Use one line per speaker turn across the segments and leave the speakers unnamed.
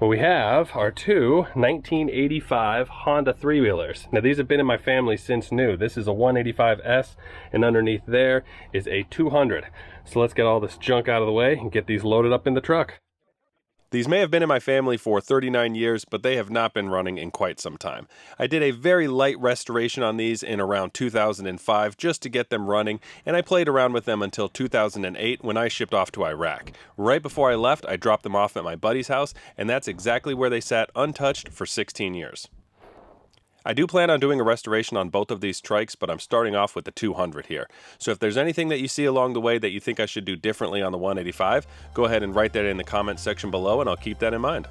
What we have are two 1985 Honda three-wheelers. Now these have been in my family since new. This is a 185S and underneath there is a 200. So let's get all this junk out of the way and get these loaded up in the truck. These may have been in my family for 39 years, but they have not been running in quite some time. I did a very light restoration on these in around 2005 just to get them running, and I played around with them until 2008 when I shipped off to Iraq. Right before I left, I dropped them off at my buddy's house, and that's exactly where they sat untouched for 16 years. I do plan on doing a restoration on both of these trikes, but I'm starting off with the 200 here. So if there's anything that you see along the way that you think I should do differently on the 185, go ahead and write that in the comments section below and I'll keep that in mind.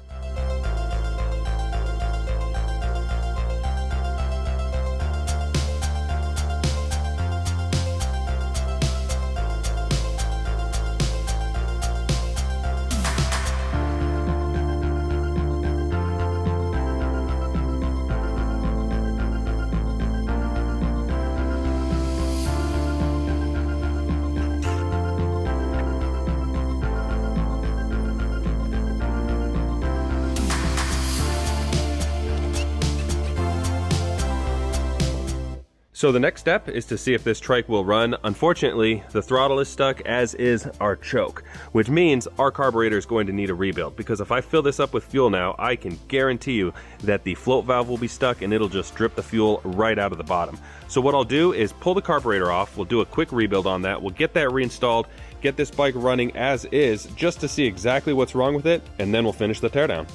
So the next step is to see if this trike will run. Unfortunately, the throttle is stuck, as is our choke, which means our carburetor is going to need a rebuild, because if I fill this up with fuel now, I can guarantee you that the float valve will be stuck and it'll just drip the fuel right out of the bottom. So what I'll do is pull the carburetor off, we'll do a quick rebuild on that, we'll get that reinstalled, get this bike running as is, just to see exactly what's wrong with it, and then we'll finish the teardown.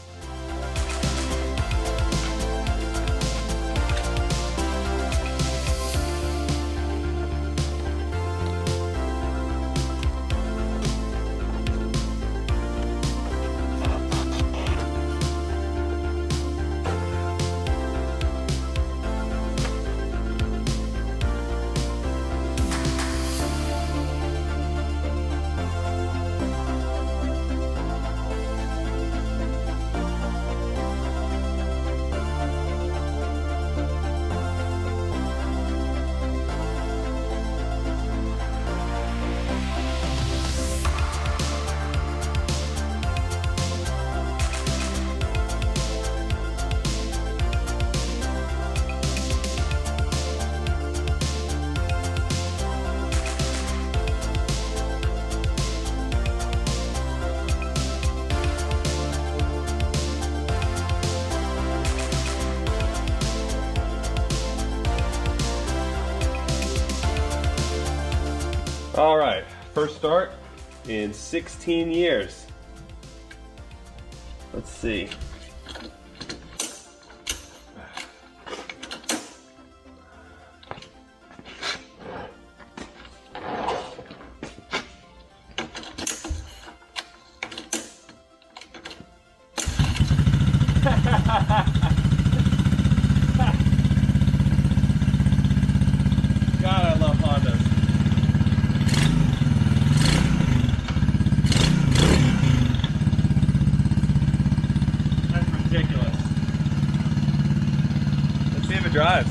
All right, first start in 16 years. Let's see. God, I love Hondas. Drives.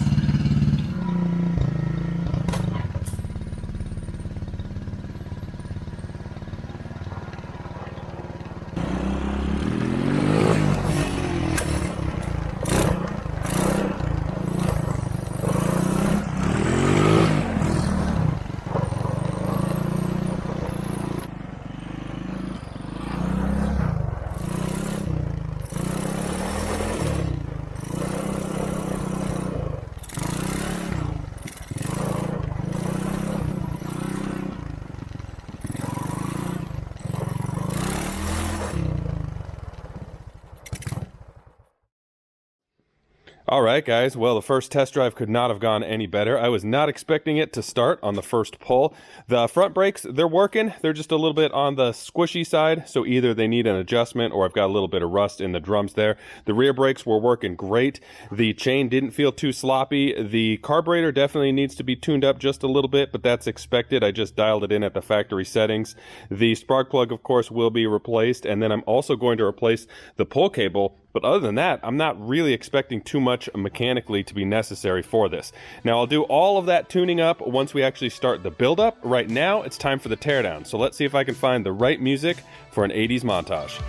Alright guys, well the first test drive could not have gone any better. I was not expecting it to start on the first pull. The front brakes, they're working. They're just a little bit on the squishy side, so either they need an adjustment or I've got a little bit of rust in the drums there. The rear brakes were working great. The chain didn't feel too sloppy. The carburetor definitely needs to be tuned up just a little bit, but that's expected. I just dialed it in at the factory settings. The spark plug, of course, will be replaced, and then I'm also going to replace the pull cable. But other than that, I'm not really expecting too much mechanically to be necessary for this. Now, I'll do all of that tuning up once we actually start the build-up. Right now, it's time for the teardown. So let's see if I can find the right music for an 80s montage.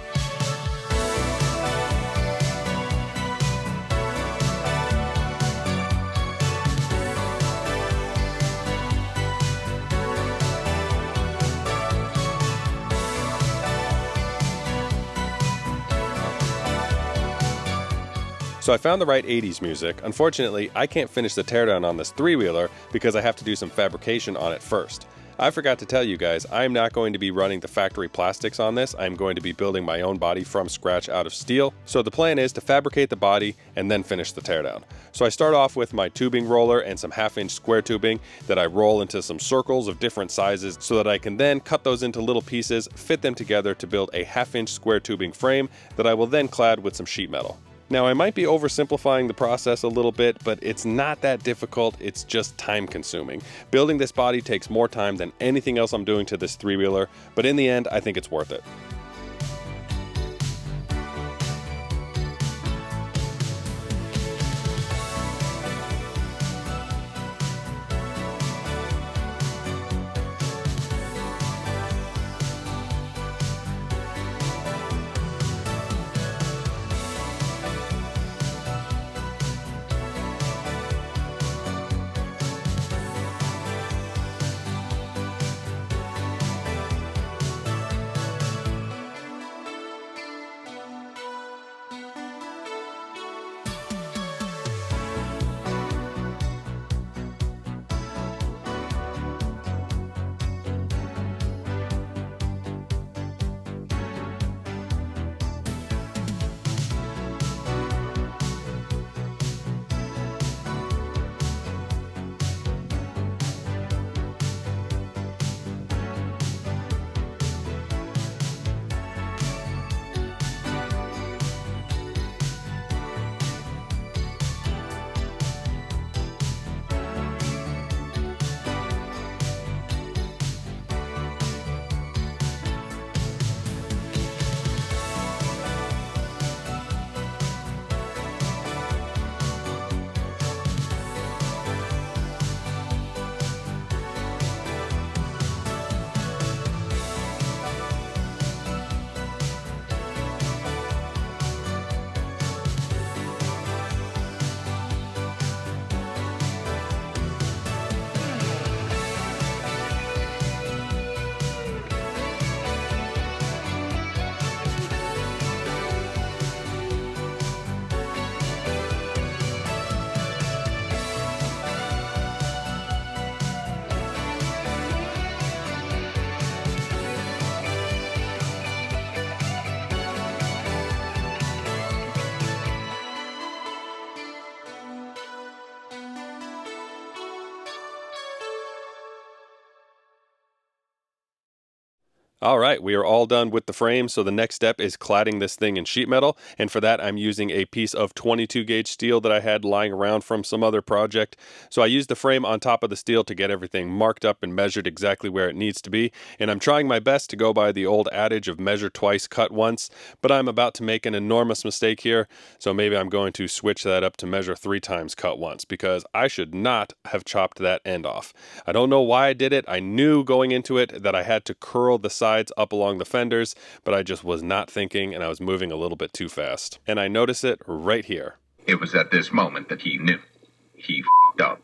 So I found the right 80s music. Unfortunately, I can't finish the teardown on this three-wheeler because I have to do some fabrication on it first. I forgot to tell you guys, I'm not going to be running the factory plastics on this. I'm going to be building my own body from scratch out of steel. So the plan is to fabricate the body and then finish the teardown. So I start off with my tubing roller and some 1/2-inch square tubing that I roll into some circles of different sizes so that I can then cut those into little pieces, fit them together to build a 1/2-inch square tubing frame that I will then clad with some sheet metal. Now, I might be oversimplifying the process a little bit, but it's not that difficult, it's just time consuming. Building this body takes more time than anything else I'm doing to this three-wheeler, but in the end, I think it's worth it. All right, we are all done with the frame, so the next step is cladding this thing in sheet metal, and for that I'm using a piece of 22 gauge steel that I had lying around from some other project. So I used the frame on top of the steel to get everything marked up and measured exactly where it needs to be, and I'm trying my best to go by the old adage of measure twice, cut once, but I'm about to make an enormous mistake here, so maybe I'm going to switch that up to measure 3 times, cut once, because I should not have chopped that end off. I don't know why I did it. I knew going into it that I had to curl the sides up along the fenders, but I just was not thinking and I was moving a little bit too fast. And I notice it right here.
It was at this moment that he knew. He f***ed up.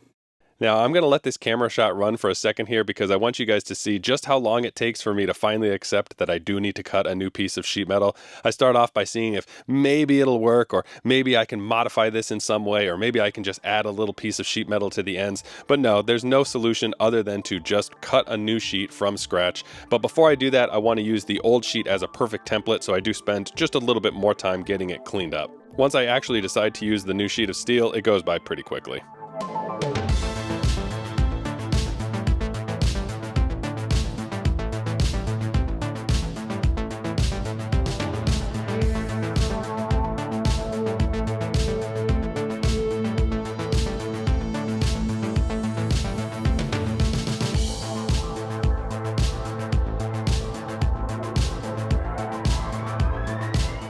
Now I'm going to let this camera shot run for a second here because I want you guys to see just how long it takes for me to finally accept that I do need to cut a new piece of sheet metal. I start off by seeing if maybe it'll work, or maybe I can modify this in some way, or maybe I can just add a little piece of sheet metal to the ends. But no, there's no solution other than to just cut a new sheet from scratch. But before I do that, I want to use the old sheet as a perfect template, so I do spend just a little bit more time getting it cleaned up. Once I actually decide to use the new sheet of steel, it goes by pretty quickly.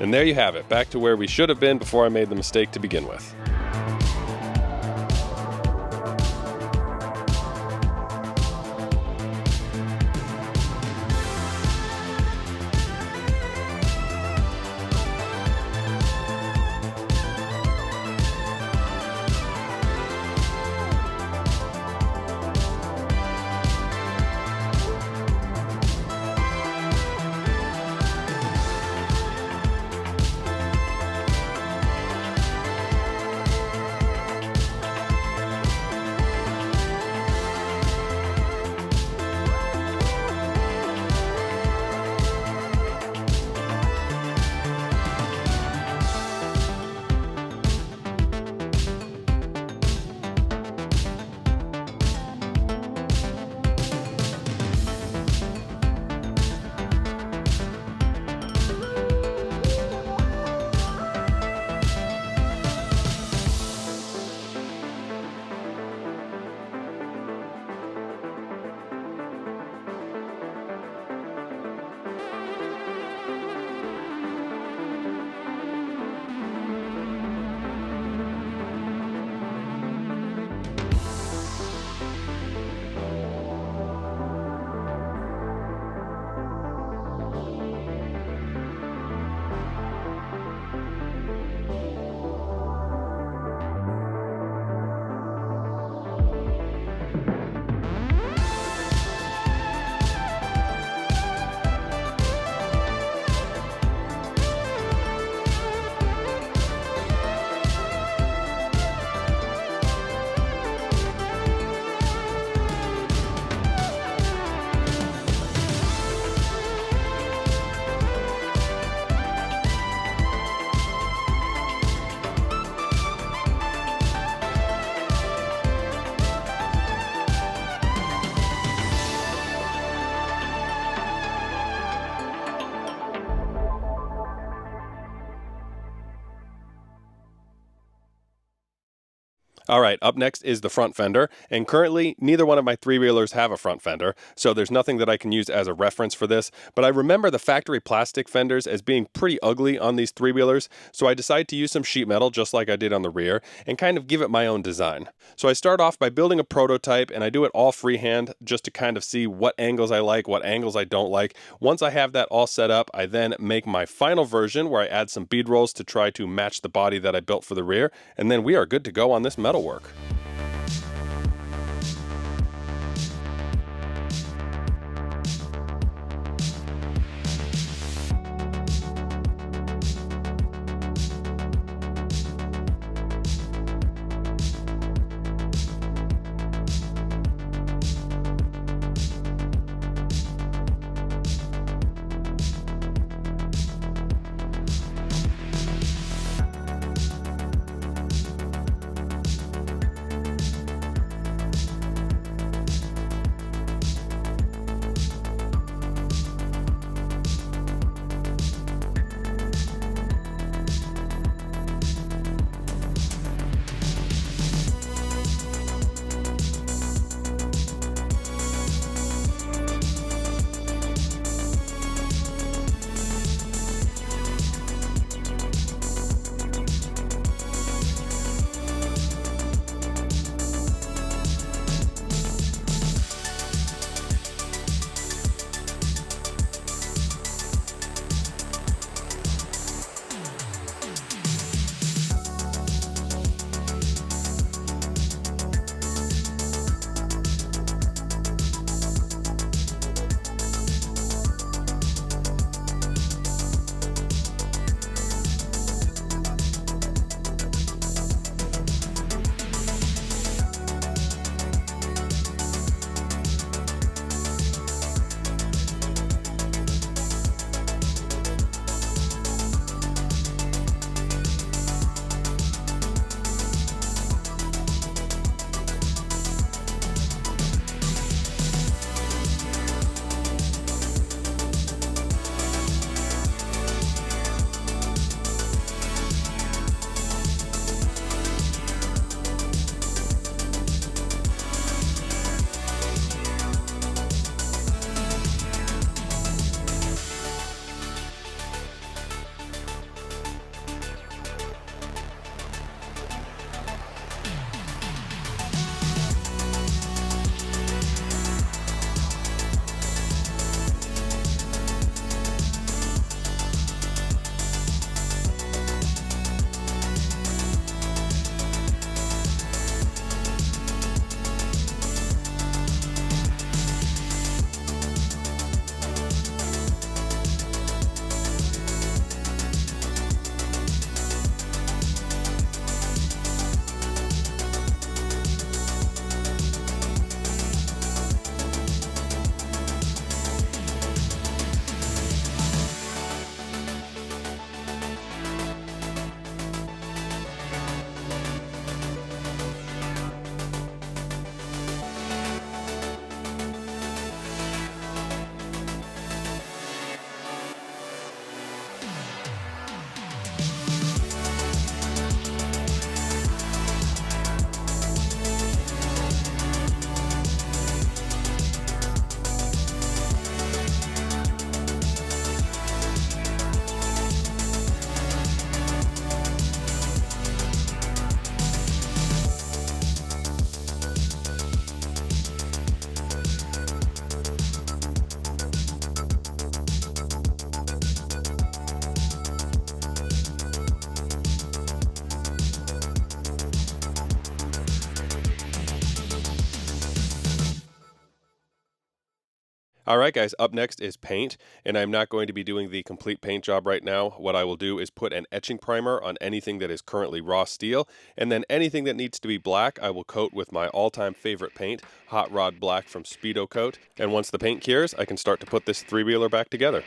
And there you have it, back to where we should have been before I made the mistake to begin with. All right, up next is the front fender, and currently neither one of my three-wheelers have a front fender, so there's nothing that I can use as a reference for this, but I remember the factory plastic fenders as being pretty ugly on these three-wheelers, so I decided to use some sheet metal just like I did on the rear, and kind of give it my own design. So I start off by building a prototype, and I do it all freehand just to kind of see what angles I like, what angles I don't like. Once I have that all set up, I then make my final version where I add some bead rolls to try to match the body that I built for the rear, and then we are good to go on this metalwork. Alright guys, up next is paint, and I'm not going to be doing the complete paint job right now. What I will do is put an etching primer on anything that is currently raw steel, and then anything that needs to be black I will coat with my all-time favorite paint, Hot Rod Black from Speedo Coat, and once the paint cures, I can start to put this three-wheeler back together.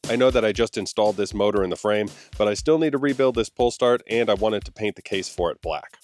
I know that I just installed this motor in the frame, but I still need to rebuild this pull start, and I wanted to paint the case for it black.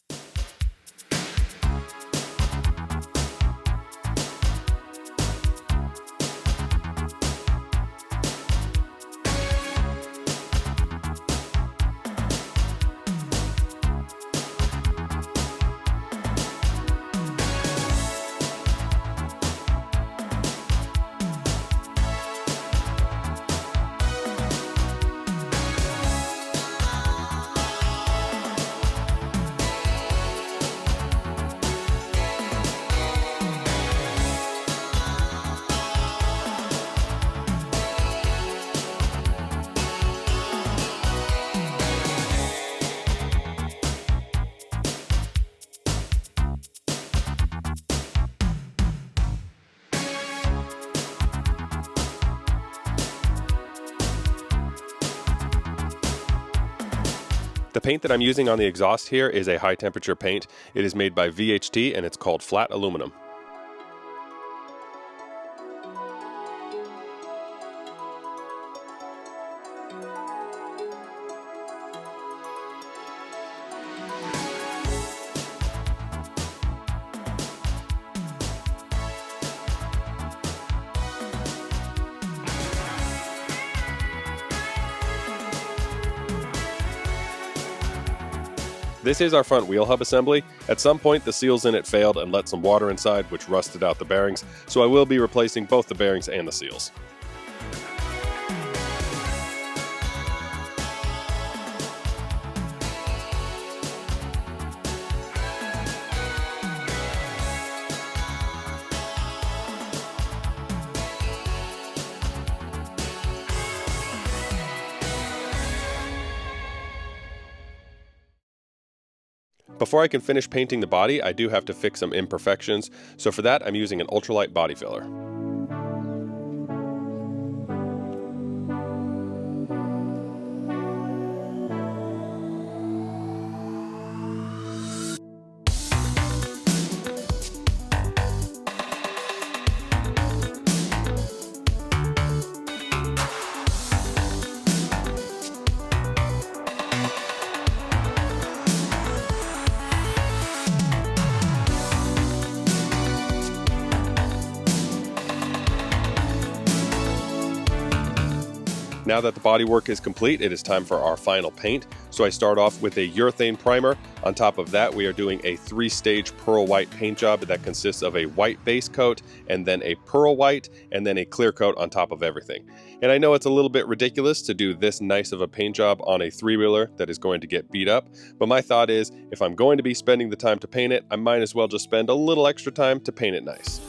The paint that I'm using on the exhaust here is a high temperature paint. It is made by VHT and it's called flat aluminum. This is our front wheel hub assembly. At some point the seals in it failed and let some water inside, which rusted out the bearings, so I will be replacing both the bearings and the seals. Before I can finish painting the body, I do have to fix some imperfections, so for that I'm using an ultralight body filler. Now that the bodywork is complete, it is time for our final paint. So I start off with a urethane primer. On top of that, we are doing a 3-stage pearl white paint job that consists of a white base coat, and then a pearl white, and then a clear coat on top of everything. And I know it's a little bit ridiculous to do this nice of a paint job on a 3-wheeler that is going to get beat up, but my thought is, if I'm going to be spending the time to paint it, I might as well just spend a little extra time to paint it nice.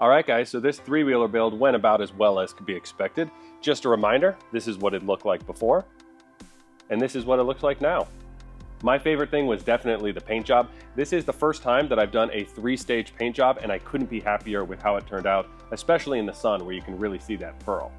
Alright guys, so this three-wheeler build went about as well as could be expected. Just a reminder, this is what it looked like before, and this is what it looks like now. My favorite thing was definitely the paint job. This is the first time that I've done a 3-stage paint job, and I couldn't be happier with how it turned out, especially in the sun where you can really see that pearl.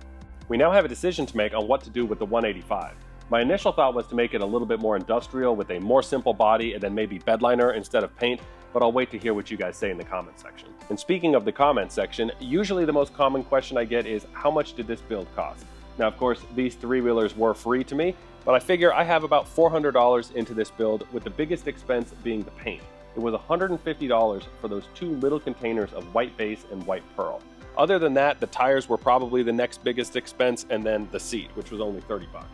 We now have a decision to make on what to do with the 185. My initial thought was to make it a little bit more industrial with a more simple body and then maybe bedliner instead of paint, but I'll wait to hear what you guys say in the comment section. And speaking of the comment section, usually the most common question I get is, how much did this build cost? Now of course, these three-wheelers were free to me, but I figure I have about $400 into this build, with the biggest expense being the paint. It was $150 for those 2 little containers of white base and white pearl. Other than that, the tires were probably the next biggest expense, and then the seat, which was only 30 bucks.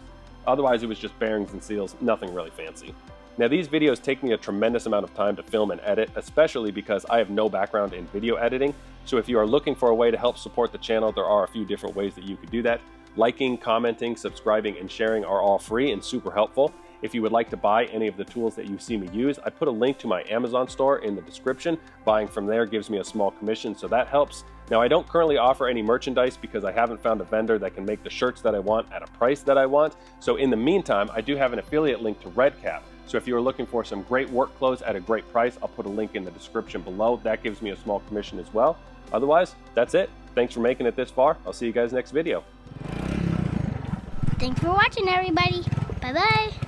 Otherwise, it was just bearings and seals, nothing really fancy. Now, these videos take me a tremendous amount of time to film and edit, especially because I have no background in video editing. So if you are looking for a way to help support the channel, there are a few different ways that you could do that. Liking, commenting, subscribing, and sharing are all free and super helpful. If you would like to buy any of the tools that you see me use, I put a link to my Amazon store in the description. Buying from there gives me a small commission, so that helps. Now, I don't currently offer any merchandise because I haven't found a vendor that can make the shirts that I want at a price that I want. So in the meantime, I do have an affiliate link to RedKap. So if you're looking for some great work clothes at a great price, I'll put a link in the description below. That gives me a small commission as well. Otherwise, that's it. Thanks for making it this far. I'll see you guys next video.
Thanks for watching, everybody. Bye-bye.